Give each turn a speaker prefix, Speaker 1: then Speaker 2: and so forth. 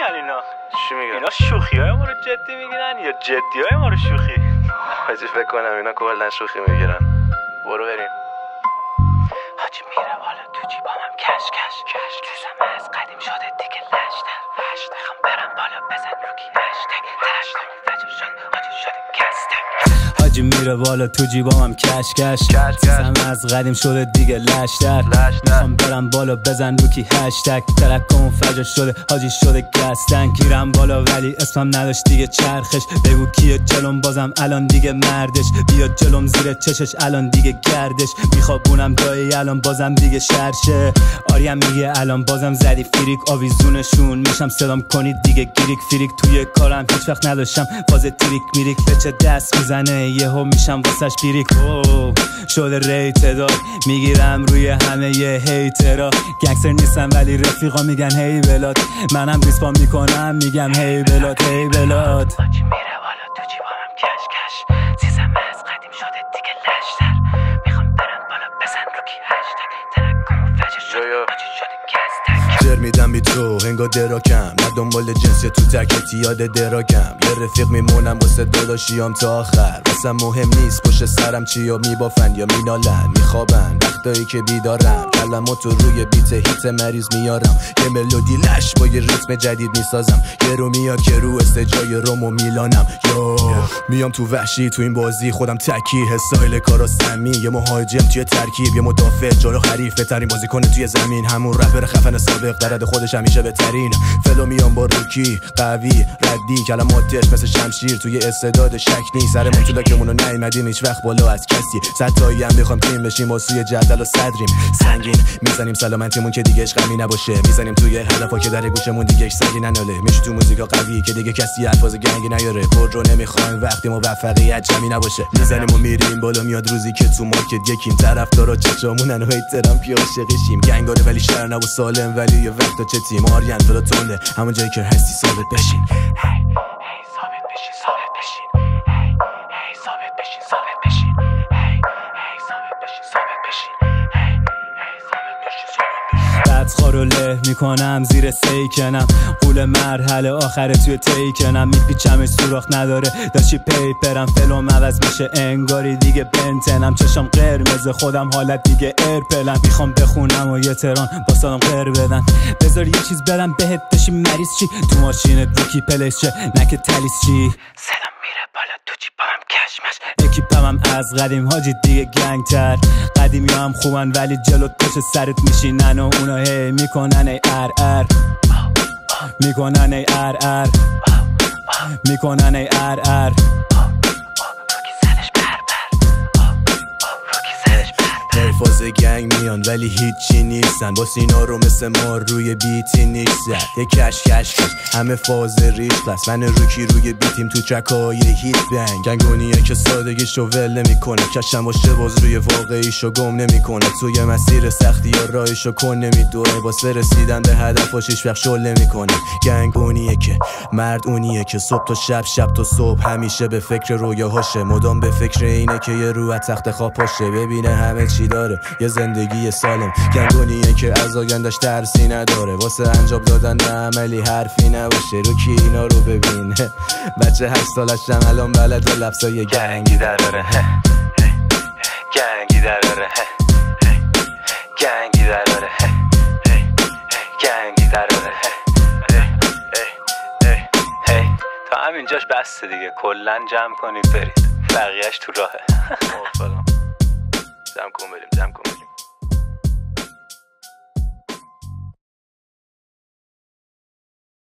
Speaker 1: میگن اینا؟
Speaker 2: چی میگن؟
Speaker 1: اینا شوخی‌های ما رو جدی میگیرن یا جدی‌های ما رو شوخی؟
Speaker 2: حاجی فکر کنم اینا کلا شوخی میگیرن. برو بریم.
Speaker 1: حاجی میره بالا تو جیبامم کش کیسم از قدیم شده دیگه لشتر میخوام برم بالا بزن روکی هشتگ فجر شد حاجی شده کستک. حاجی میره بالا تو جیبامم کش کیسم از قدیم شده دیگه لشتر میخوام برم بالا بزن روکی هشتگ ترکمون فجر شده حاجی شده گستنگ. گیرم بالا ولی اسمم نداشت دیگه چرخش، بگو کیه جلوم بازم الان دیگه مردش، بیا جلوم زیر چشش الان دیگه گردش، میخوابونم دایی الان بازم دیگه شرشه. آریم میگه الان بازم زدی فریک آویزونشون میشم صدام کنید دیگه گیریک فریک. توی کارم هیچ وقت نداشتم فاز تریک میریک، به چه دست میزنه یهو میشم واسش بیریک. شده ریت دار میگیرم روی همه ی هیترا، گنگستر نیستم ولی رفیقا میگن هی بلاد، منم ریسپان میکنم میگم هی بلاد هی بلاد. حاجی میره بالا تو جیبامم کش سیزم از قدیم شده دیگه لشتر میخوام برم بالا بزن روکی هشتگ ترکمون فجر شده حاجی شده گستک.
Speaker 3: جر میدم بی تو انگار دراکم، نه دنبال جنسی تو تکت یاد دراکم، یه رفیق میمونم واسه داداشیام تا آخر، واسه مهم نیست پشت سرم چیا میبافن یا مینالن میخوابن وقتایی که بیدارم، کلماتو روی بیت هیت مریض میارم، یه ملودی لش با یه ریتم جدید میسازم، یه رو میاد که رو استجای روم و میلانم. میام تو وحشی تو این بازی خودم تکی، حسایل کارا سمی، یه مهاجم توی ترکیب، یه مدافع جلو حریف، بهترین بازیکن توی زمین، همون رپر خفن سابق در حد خودش همیشه بهترین. فلو میام با روکی قوی ردی، کلماتش مثل شمشیر توی استعداد شک نیست، سرمون تو لاکمونو نیومدیم هیچ وقت بالا از کسی، صدتایی هم میخوام تیم بشیم و سوی جدول و صدریم سنگین، میزنیم سلامتیمون که دیگه غمی نباشه، میزنیم توی هدفا که در گوشمون دیگه سنگی نناله، میشه تو موزیکا قوی که دیگه کسی الفاظ گنگی نیاره، پر رو نمیخوایم وقتی موفقیت جمعی نباشه، میزنیم و میریم بالا، میاد روزی که تو مارکت یکیم، طرفدارا چشامونن و هیترام که عاشقشیم، گنگاره ولی شرنه و سالم، ولی یه وقتا چه تیم آریان فلا تونده، همون جایی که هستی ثابت بشین.
Speaker 1: ثابت بشین ثابت بشین ثابت بشین ثابت بشین ثابت بشین ثابت بشین بدخوارو له میکنم زیر سیکنم، قول مرحله آخره توی تیکنم، میپیچمش سوراخ نداره داشتی پیپرم، فلوم عوض میشه انگاری دیگه بنتنم، چشم قرمز خودم حالت دیگه ارپلم، میخوام بخونم و یه تران با سلام قر بدن، بذار یه چیز برم بهت بشی مریض چی، تو ماشینت روکی پلیس چه نکه تلیس چی، سلام میره بالا تو جیبامم کشمش، اکیپمم از قدیم حاجی دیگه گنگتر، قدیمی هم خوبن ولی جلو پشت سرت میشینن و اونا هی میکنن ای ار ار میکنن ای ار ار میکنن ای ار ار.
Speaker 3: فاز گنگ میان ولی هیچی نیستن، با سینا رو مثل ما روی بیتی نیستن، یه کش همه فاز ریش پس، من روکی روی بیتیم تو ترکای هیت بنگ، گنگونیه که سادگیشو ول نمیکنه، کشم باشه باز روی واقعیشو گم نمیکنه، توی مسیر سختی یا راهشو کن نمیدوه، واسه رسیدن به هدفش هیچ وقت شل نمیکنه، گنگونیه که مرد اونیه که صبح تا شب تا صبح همیشه به فکر رویاهاشه، مدام به فکر اینه که یه رو از تخت خواب پاشه، ببینه همه چی داره یه زندگی سالم، گنگونیه که از آینده‌اش ترسی نداره، واسه انجام دادن عملی حرفی نباشه، رو کی اینا رو ببین بچه 8 سالشم الان بلد لفظای گنگی داره،
Speaker 2: گنگی داره گنگی داره گنگی داره.
Speaker 1: تا همینجاش بسته دیگه، کلن جمع کنید برید، بقیهش تو راهه.
Speaker 2: جمع کن بریم.